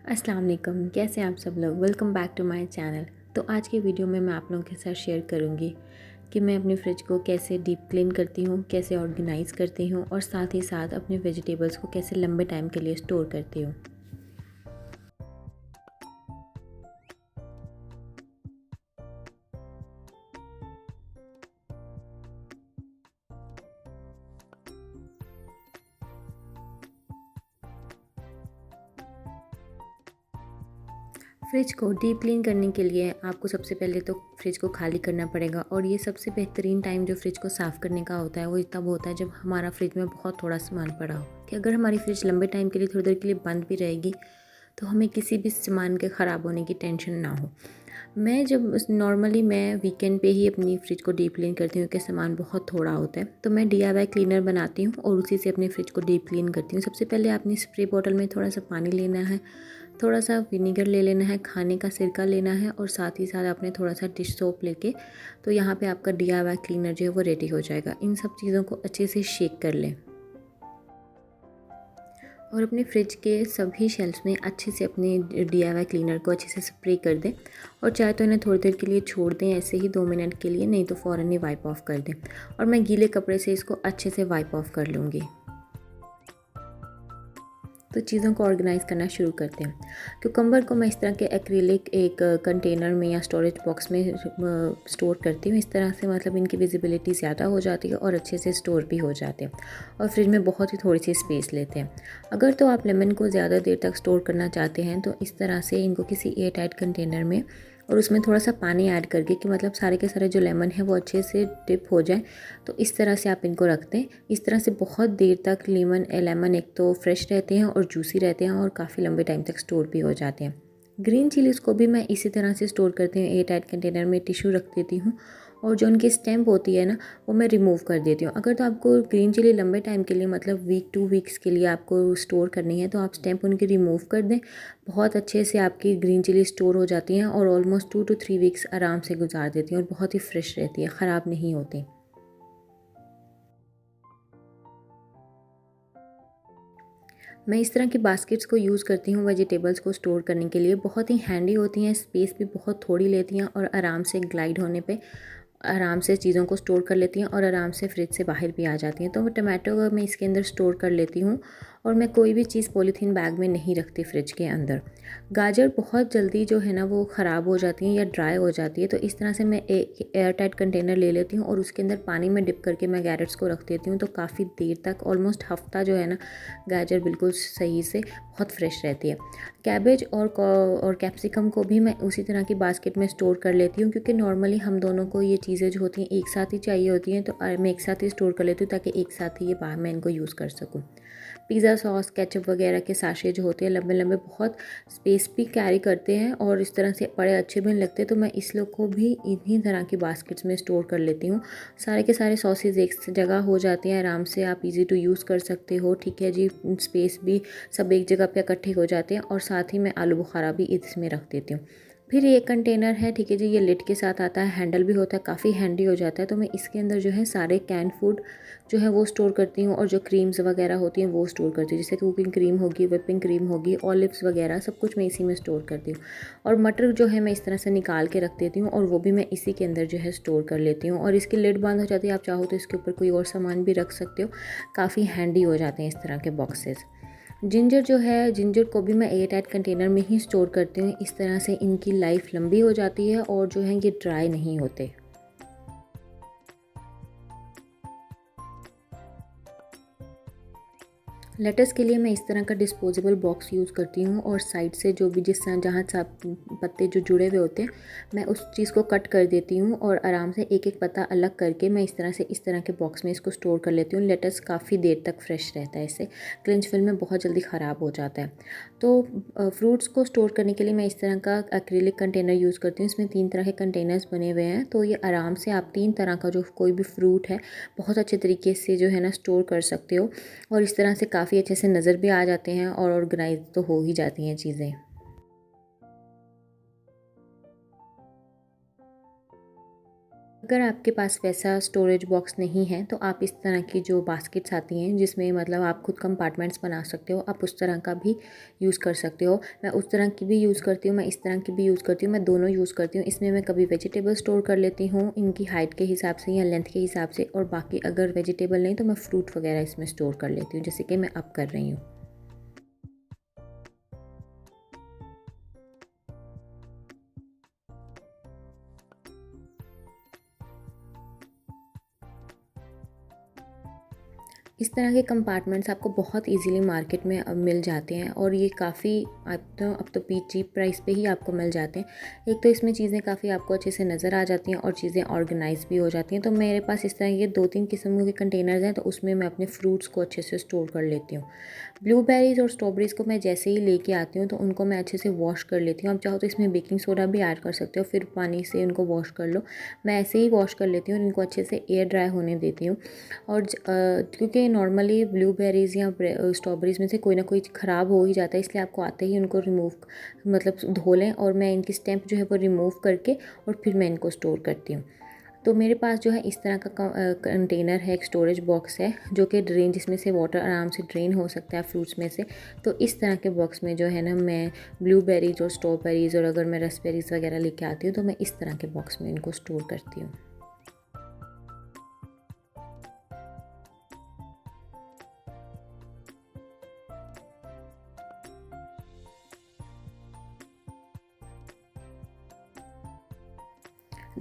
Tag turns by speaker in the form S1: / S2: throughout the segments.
S1: अस्सलाम वालेकुम, कैसे हैं आप सब लोग। Welcome back to my channel. तो आज की वीडियो में मैं आप लोगों के साथ शेयर करूंगी कि मैं अपने फ्रिज को कैसे डीप क्लीन करती हूँ, कैसे ऑर्गेनाइज़ करती हूँ और साथ ही साथ अपने वेजिटेबल्स को कैसे लंबे टाइम के लिए स्टोर करती हूँ। फ्रिज को डीप क्लीन करने के लिए आपको सबसे पहले तो फ्रिज को खाली करना पड़ेगा और ये सबसे बेहतरीन टाइम जो फ्रिज को साफ़ करने का होता है वो तब होता है जब हमारा फ्रिज में बहुत थोड़ा सामान पड़ा हो। कि अगर हमारी फ्रिज लंबे टाइम के लिए थोड़ी देर के लिए बंद भी रहेगी तो हमें किसी भी सामान के ख़राब होने की टेंशन ना हो। नॉर्मली मैं वीकेंड पे ही अपनी फ्रिज को डीप क्लीन करती हूँ कि सामान बहुत थोड़ा होता है, तो मैं DIY क्लीनर बनाती हूँ और उसी से अपने फ्रिज को डीप क्लीन करती हूँ। सबसे पहले आपने स्प्रे बॉटल में थोड़ा सा पानी लेना है, थोड़ा सा विनेगर ले लेना है, खाने का सिरका लेना है और साथ ही साथ आपने थोड़ा सा डिश सोप लेके तो यहाँ पे आपका DIY क्लीनर जो है वो रेडी हो जाएगा। इन सब चीज़ों को अच्छे से शेक कर लें और अपने फ्रिज के सभी शेल्फ्स में अच्छे से अपने DIY क्लीनर को अच्छे से स्प्रे कर दें और चाहे तो इन्हें थोड़ी देर के लिए छोड़ दें, ऐसे ही 2 मिनट के लिए, नहीं तो फ़ौरन ही वाइप ऑफ कर दें। और मैं गीले कपड़े से इसको अच्छे से वाइप ऑफ कर लूँगी। तो चीज़ों को ऑर्गेनाइज़ करना शुरू करते हैं। क्यूकम्बर को मैं इस तरह के एक्रिलिक एक कंटेनर में या स्टोरेज बॉक्स में स्टोर करती हूँ। इस तरह से मतलब इनकी विजिबिलिटी ज़्यादा हो जाती है और अच्छे से स्टोर भी हो जाते हैं और फ्रिज में बहुत ही थोड़ी सी स्पेस लेते हैं। अगर तो आप लेमन को ज़्यादा देर तक स्टोर करना चाहते हैं तो इस तरह से इनको किसी एयर टाइट कंटेनर में और उसमें थोड़ा सा पानी ऐड करके कि मतलब सारे के सारे जो लेमन है वो अच्छे से डिप हो जाए, तो इस तरह से आप इनको रख दें। इस तरह से बहुत देर तक लेमन एक तो फ्रेश रहते हैं और जूसी रहते हैं और काफ़ी लंबे टाइम तक स्टोर भी हो जाते हैं। ग्रीन चिलीज़ को भी मैं इसी तरह से स्टोर करती हूँ, एयर टाइट कंटेनर में टिश्यू रख देती हूँ और जो उनकी स्टेम होती है ना वो मैं रिमूव कर देती हूँ। अगर तो आपको ग्रीन चिली लंबे टाइम के लिए मतलब वीक 2 वीक्स के लिए आपको स्टोर करनी है तो आप स्टेम उनकी रिमूव कर दें। बहुत अच्छे से आपकी ग्रीन चिली स्टोर हो जाती हैं और ऑलमोस्ट 2 to 3 वीक्स आराम से गुजार देती हैं और बहुत ही फ्रेश रहती है, ख़राब नहीं होती। मैं इस तरह की बास्केट्स को यूज़ करती हूँ वेजिटेबल्स को स्टोर करने के लिए। बहुत ही हैंडी होती हैं, स्पेस भी बहुत थोड़ी लेती हैं और आराम से ग्लाइड होने पे आराम से चीज़ों को स्टोर कर लेती हैं और आराम से फ्रिज से बाहर भी आ जाती हैं। तो मैं टमाटो को मैं इसके अंदर स्टोर कर लेती हूँ और मैं कोई भी चीज़ पॉलीथीन बैग में नहीं रखती फ्रिज के अंदर। गाजर बहुत जल्दी जो है ना वो ख़राब हो जाती हैं या ड्राई हो जाती है, तो इस तरह से मैं एक एयर टाइट कंटेनर ले लेती हूँ और उसके अंदर पानी में डिप करके मैं कैरेट्स को रख देती हूँ। तो काफ़ी देर तक, ऑलमोस्ट हफ्ता जो है ना, गाजर बिल्कुल सही से बहुत फ्रेश रहती है। कैबेज और कैप्सिकम को भी मैं उसी तरह की बास्केट में स्टोर कर लेती हूँ क्योंकि नॉर्मली हम दोनों को ये चीज़ें जो होती हैं एक साथ ही चाहिए होती हैं, तो मैं एक साथ ही स्टोर कर लेती हूँ ताकि एक साथ ही ये बाहर मैं इनको यूज़ कर सकूँ। पिज़्ज़ा सॉस, केचप वगैरह के साशे जो होते हैं लंबे लंबे, बहुत स्पेस भी कैरी करते हैं और इस तरह से बड़े अच्छे भी नहीं लगते, तो मैं इस लोग को भी इन्हीं तरह की बास्केट्स में स्टोर कर लेती हूँ। सारे के सारे सॉसेज एक जगह हो जाते हैं, आराम से आप इजी टू यूज़ कर सकते हो। ठीक है जी, स्पेस भी सब एक जगह पे इकट्ठे हो जाते हैं और साथ ही मैं आलू बुखारा भी इसमें रख देती हूँ। फिर ये कंटेनर है, ठीक है जी, ये लिड के साथ आता है, हैंडल भी होता है, काफ़ी हैंडी हो जाता है। तो मैं इसके अंदर जो है सारे कैन फूड जो है वो स्टोर करती हूँ और जो क्रीम्स वगैरह होती हैं वो स्टोर करती हूँ, जैसे कुकिंग क्रीम होगी, व्हिपिंग क्रीम होगी, ऑलिव्स वगैरह सब कुछ मैं इसी में स्टोर करती हूँ। और मटर जो है मैं इस तरह से निकाल के रख देती हूँ और वो भी मैं इसी के अंदर जो है स्टोर कर लेती हूँ और इसकी लिड बंद हो जाती है। आप चाहो तो इसके ऊपर कोई और सामान भी रख सकते हो, काफ़ी हैंडी हो जाते हैं इस तरह के बॉक्सेस। जिंजर जो है, जिंजर को भी मैं एयर टाइट कंटेनर में ही स्टोर करती हूँ। इस तरह से इनकी लाइफ लंबी हो जाती है और जो है ये ड्राई नहीं होते। लेटस के लिए मैं इस तरह का डिस्पोजेबल बॉक्स यूज़ करती हूँ और साइड से जो भी जिस तरह जहाँ पत्ते जो जुड़े हुए होते हैं मैं उस चीज़ को कट कर देती हूँ और आराम से एक एक पत्ता अलग करके मैं इस तरह के बॉक्स में इसको स्टोर कर लेती हूँ। लेटस काफ़ी देर तक फ्रेश रहता है, इससे क्लिंच फिल्म में बहुत जल्दी ख़राब हो जाता है। तो फ्रूट्स को स्टोर करने के लिए मैं इस तरह का एक्रिलिक कंटेनर यूज़ करती हूँ। इसमें 3 तरह के कंटेनर्स बने हुए हैं, तो ये आराम से आप 3 तरह का जो कोई भी फ्रूट है बहुत अच्छे तरीके से जो है ना स्टोर कर सकते हो और इस तरह से काफ़ी अच्छे से नज़र भी आ जाते हैं और ऑर्गेनाइज तो हो ही जाती हैं चीज़ें। अगर आपके पास वैसा स्टोरेज बॉक्स नहीं है तो आप इस तरह की जो बास्केट्स आती हैं जिसमें मतलब आप खुद कंपार्टमेंट्स बना सकते हो, आप उस तरह का भी यूज़ कर सकते हो। मैं उस तरह की भी यूज़ करती हूँ, मैं इस तरह की भी यूज़ करती हूँ, मैं दोनों यूज़ करती हूँ। इसमें मैं कभी वेजिटेबल स्टोर कर लेती हूँ इनकी हाइट के हिसाब से या लेंथ के हिसाब से, और बाकी अगर वेजिटेबल नहीं तो मैं फ्रूट वगैरह इसमें स्टोर कर लेती हूँ, जैसे कि मैं अब कर रही हूँ। इस तरह के कंपार्टमेंट्स आपको बहुत इजीली मार्केट में अब मिल जाते हैं, और ये काफ़ी अब तो चीप प्राइस पे ही आपको मिल जाते हैं। एक तो इसमें चीज़ें काफ़ी आपको अच्छे से नज़र आ जाती हैं और चीज़ें ऑर्गेनाइज भी हो जाती हैं। तो मेरे पास इस तरह के 2-3 किस्म के कंटेनर्स हैं, तो उसमें मैं अपने फ्रूट्स को अच्छे से स्टोर कर लेती हूँ। ब्लूबेरीज़ और स्ट्रॉबेरीज़ को मैं जैसे ही लेके आती हूँ तो उनको मैं अच्छे से वॉश कर लेती हूँ। आप चाहो तो इसमें बेकिंग सोडा भी ऐड कर सकते हो, फिर पानी से उनको वॉश कर लो। मैं ऐसे ही वॉश कर लेती हूँ और इनको अच्छे से एयर ड्राई होने देती हूँ। और क्योंकि नॉर्मली ब्लूबेरीज़ या स्ट्रॉबेरीज़ में से कोई ना कोई ख़राब हो ही जाता है, इसलिए आपको आते ही उनको रिमूव मतलब धो लें, और मैं इनकी स्टेम्प जो है वो रिमूव करके और फिर मैं इनको स्टोर करती हूँ। तो मेरे पास जो है इस तरह का कंटेनर है, एक स्टोरेज बॉक्स है जो कि ड्रेन जिसमें से वाटर आराम से ड्रेन हो सकता है फ्रूट्स में से। तो इस तरह के बॉक्स में जो है ना मैं ब्लूबेरीज़ और स्ट्रॉबेरीज़, और अगर मैं रसबेरीज़ वगैरह लेके आती हूँ तो मैं इस तरह के बॉक्स में इनको स्टोर करती हूँ।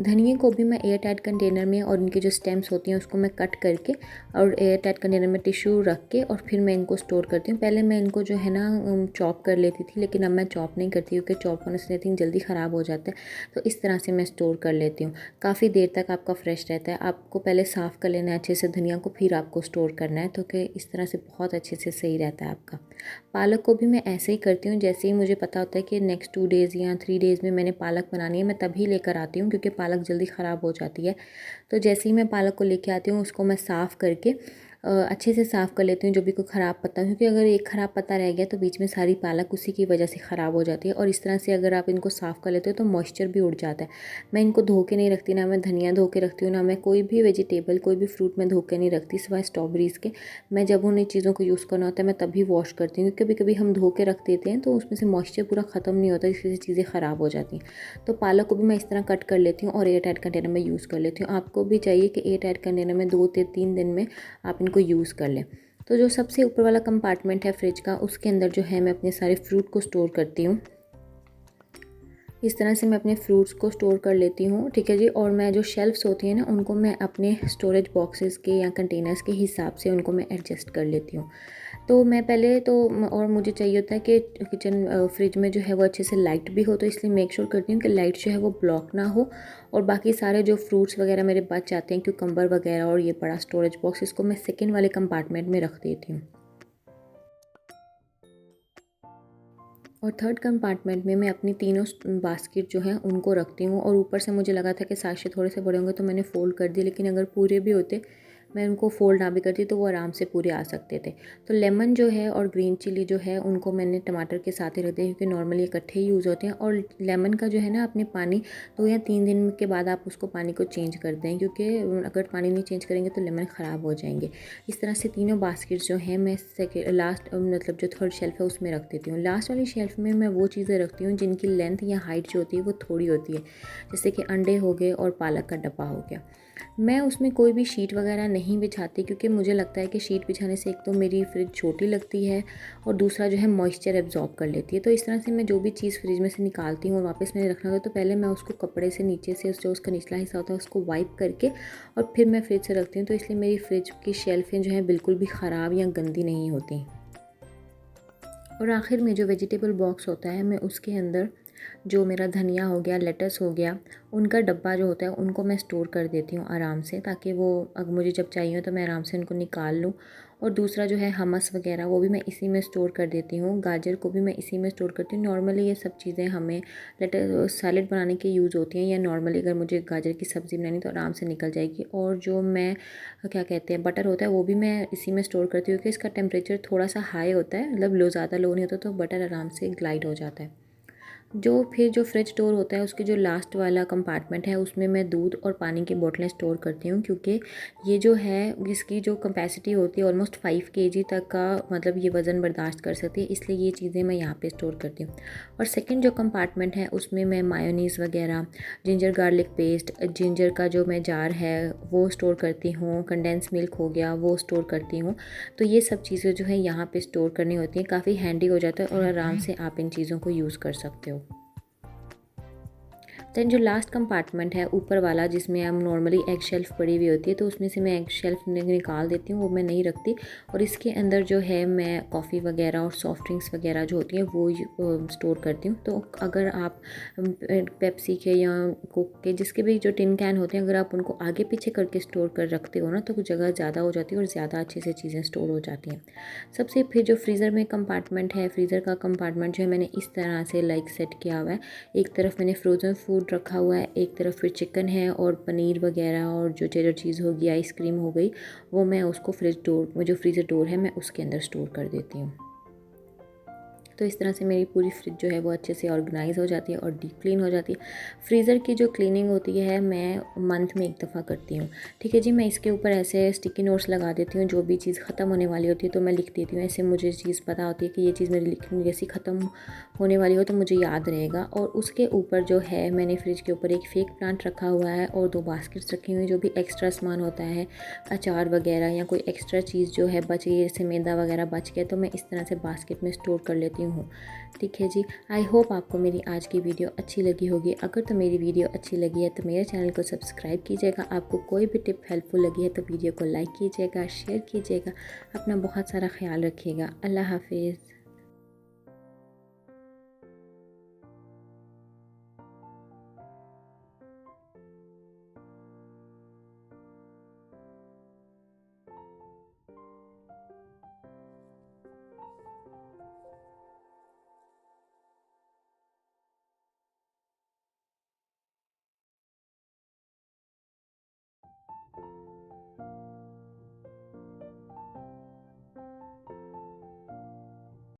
S1: धनिए को भी मैं एयर टाइट कंटेनर में, और उनकी जो स्टेम्स होती हैं उसको मैं कट करके और एयर टाइट कंटेनर में टिश्यू रख के और फिर मैं इनको स्टोर करती हूँ। पहले मैं इनको जो है ना चॉप कर लेती थी, लेकिन अब मैं चॉप नहीं करती क्योंकि चॉप होने से आई थिंक जल्दी ख़राब हो जाता है। तो इस तरह से मैं स्टोर कर लेती हूँ। काफ़ी देर तक आपका फ्रेश रहता है। आपको पहले साफ़ कर लेना है अच्छे से धनिया को, फिर आपको स्टोर करना है, तो कि इस तरह से बहुत अच्छे से सही रहता है आपका। पालक को भी मैं ऐसे ही करती हूँ, जैसे ही मुझे पता होता है कि नेक्स्ट 2 डेज़ या 3 डेज़ में मैंने पालक बनानी है, मैं तभी लेकर आती हूँ क्योंकि पालक जल्दी ख़राब हो जाती है। तो जैसे ही मैं पालक को लेके आती हूँ उसको मैं साफ़ करके अच्छे से साफ़ कर लेती हूँ जो भी कोई ख़राब पत्ता, क्योंकि अगर एक ख़राब पत्ता रह गया तो बीच में सारी पालक उसी की वजह से ख़राब हो जाती है। और इस तरह से अगर आप इनको साफ़ कर लेते हो तो मॉइस्चर भी उड़ जाता है। मैं इनको धो के नहीं रखती, ना मैं धनिया धो के रखती हूँ, ना मैं कोई भी वेजिटेबल कोई भी फ्रूट में धो के नहीं रखती सिवाय स्ट्रॉबेरीज़ के। मैं जब उन चीज़ों को यूज़ करना होता है मैं तभी वॉश करती हूँ। कभी कभी हम धो के रख देते हैं तो उसमें से मॉइस्चर पूरा ख़त्म नहीं होता, इसलिए चीज़ें ख़राब हो जाती हैं। तो पालक को भी मैं इस तरह कट कर लेती हूँ और एयर टाइट कंटेनर में यूज़ कर लेती हूँ। आपको भी चाहिए कि एयर टाइट कंटेनर में 2 से 3 दिन में आप इनको यूज़ कर लें। तो जो सबसे ऊपर वाला कंपार्टमेंट है फ्रिज का, उसके अंदर जो है मैं अपने सारे फ्रूट को स्टोर करती हूँ। इस तरह से मैं अपने फ्रूट्स को स्टोर कर लेती हूँ, ठीक है जी। और मैं जो शेल्फ्स होती हैं ना उनको मैं अपने स्टोरेज बॉक्सेस के या कंटेनर्स के हिसाब से उनको मैं एडजस्ट कर लेती हूँ। तो मैं पहले तो और मुझे चाहिए होता है कि किचन फ्रिज में जो है वो अच्छे से लाइट भी हो, तो इसलिए मेक श्योर करती हूँ कि लाइट जो है वो ब्लॉक ना हो। और बाकी सारे जो फ्रूट्स वगैरह मेरे बच जाते हैं, क्यूकम्बर वगैरह और ये बड़ा स्टोरेज बॉक्स, इसको मैं सेकेंड वाले कंपार्टमेंट में रख देती हूँ। और थर्ड कंपार्टमेंट में मैं अपनी तीनों बास्केट जो हैं उनको रखती हूँ। और ऊपर से मुझे लगा था कि साशे थोड़े से बड़े होंगे तो मैंने फ़ोल्ड कर दिए, लेकिन अगर पूरे भी होते मैं उनको फ़ोल्ड ना भी करती तो वो आराम से पूरे आ सकते थे। तो लेमन जो है और ग्रीन चिली जो है उनको मैंने टमाटर के साथ ही रख दिया, क्योंकि नॉर्मली इकट्ठे ही यूज़ होते हैं। और लेमन का जो है ना अपने पानी 2 या 3 दिन के बाद आप उसको पानी को चेंज कर दें, क्योंकि अगर पानी नहीं चेंज करेंगे तो लेमन ख़राब हो जाएंगे। इस तरह से तीनों बास्केट्स जो हैं मैं लास्ट मतलब जो थर्ड शेल्फ़ है उसमें रख देती हूँ। लास्ट वाली शेल्फ़ में मैं वो चीज़ें रखती हूँ जिनकी लेंथ या हाइट जो होती है वो थोड़ी होती है, जैसे कि अंडे हो गए और पालक का डब्बा हो गया। मैं उसमें कोई भी शीट वगैरह नहीं बिछाती, क्योंकि मुझे लगता है कि शीट बिछाने से एक तो मेरी फ्रिज छोटी लगती है और दूसरा जो है मॉइस्चर एब्जॉर्ब कर लेती है। तो इस तरह से मैं जो भी चीज़ फ्रिज में से निकालती हूँ और वापस मैंने रखना होता है तो पहले मैं उसको कपड़े से नीचे से जो उसका निचला हिस्सा होता है उसको वाइप करके और फिर मैं फ्रिज से रखती हूँ। तो इसलिए मेरी फ्रिज की शेल्फ़ें जो हैं बिल्कुल भी ख़राब या गंदी नहीं होती। और आखिर में जो वेजिटेबल बॉक्स होता है मैं उसके अंदर जो मेरा धनिया हो गया, लेटस हो गया, उनका डब्बा जो होता है उनको मैं स्टोर कर देती हूँ आराम से, ताकि वो अगर मुझे जब चाहिए हो तो मैं आराम से उनको निकाल लूँ। और दूसरा जो है हमस वगैरह वो भी मैं इसी में स्टोर कर देती हूँ। गाजर को भी मैं इसी में स्टोर करती हूँ। नॉर्मली ये सब चीज़ें हमें सैलेड बनाने के यूज़ होती हैं, या नॉर्मली अगर मुझे गाजर की सब्ज़ी बनानी तो आराम से निकल जाएगी। और जो मैं क्या कहते हैं बटर होता है वो भी मैं इसी में स्टोर करती हूँ, क्योंकि इसका टेम्परेचर थोड़ा सा हाई होता है, मतलब लो ज़्यादा लो नहीं होता, तो बटर आराम से ग्लाइड हो जाता है। फिर जो फ्रिज डोर होता है उसके जो लास्ट वाला कंपार्टमेंट है उसमें मैं दूध और पानी की बोतलें स्टोर करती हूँ, क्योंकि ये जो है इसकी जो कैपेसिटी होती है ऑलमोस्ट 5 kg तक का, मतलब ये वज़न बर्दाश्त कर सकती है, इसलिए ये चीज़ें मैं यहाँ पे स्टोर करती हूँ। और सेकंड जो कंपार्टमेंट है उसमें मैं मायोनीज़ वगैरह, जिंजर गार्लिक पेस्ट, जिंजर का जो मैं जार है वो स्टोर करती हूँ, कंडेंस मिल्क हो गया वो स्टोर करती हूँ। तो ये सब चीज़ें जो है यहाँ पे स्टोर करनी होती हैं, काफ़ी हैंडी हो जाता है और आराम से आप इन चीज़ों को यूज़ कर सकते हो। दैन जो लास्ट कंपार्टमेंट है ऊपर वाला, जिसमें हम नॉर्मली एग शेल्फ पड़ी हुई होती है, तो उसमें से मैं एग शेल्फ निकाल देती हूँ, वो मैं नहीं रखती। और इसके अंदर जो है मैं कॉफ़ी वगैरह और सॉफ्ट ड्रिंक्स वगैरह जो होती हैं वो स्टोर करती हूँ। तो अगर आप पेप्सी के या कोक के जिसके भी जो टिन कैन होते हैं, अगर आप उनको आगे पीछे करके स्टोर कर रखते हो ना, तो कुछ जगह ज़्यादा हो जाती है और ज़्यादा अच्छे से चीज़ें स्टोर हो जाती हैं। सबसे फिर जो फ्रीज़र में कंपार्टमेंट है, फ्रीज़र का कंपार्टमेंट जो है मैंने इस तरह से सेट किया हुआ है। एक तरफ मैंने फ्रोज़न फूड रखा हुआ है, एक तरफ फिर चिकन है और पनीर वगैरह और जो चीज़ होगी, आइसक्रीम हो गई, वो मैं उसको फ्रिज डोर में, जो फ्रीज़र डोर है, मैं उसके अंदर स्टोर कर देती हूँ। तो इस तरह से मेरी पूरी फ्रिज जो है वो अच्छे से ऑर्गेनाइज़ हो जाती है और डीप क्लीन हो जाती है। फ्रीज़र की जो क्लीनिंग होती है मैं मंथ में एक दफ़ा करती हूँ। ठीक है जी, मैं इसके ऊपर ऐसे स्टिकी नोट्स लगा देती हूँ, जो भी चीज़ ख़त्म होने वाली होती है तो मैं लिख देती हूँ। ऐसे मुझे चीज़ पता होती है कि ये चीज़ मेरी लिखनी जैसी ख़त्म होने वाली हो तो मुझे याद रहेगा। और उसके ऊपर जो है मैंने फ्रिज के ऊपर एक फेक प्लांट रखा हुआ है और 2 बास्केट्स रखी हुई हैं, जो भी एक्स्ट्रा सामान होता है, अचार वगैरह या कोई एक्स्ट्रा चीज़ जो है बच गई, जैसे मैदा वगैरह बच गया, तो मैं इस तरह से बास्केट में स्टोर कर लेती हूँ। ठीक है जी, आई होप आपको मेरी आज की वीडियो अच्छी लगी होगी। अगर तो मेरी वीडियो अच्छी लगी है तो मेरे चैनल को सब्सक्राइब कीजिएगा। आपको कोई भी टिप हेल्पफुल लगी है तो वीडियो को लाइक कीजिएगा, शेयर कीजिएगा। अपना बहुत सारा ख्याल रखिएगा। अल्लाह हाफिज़।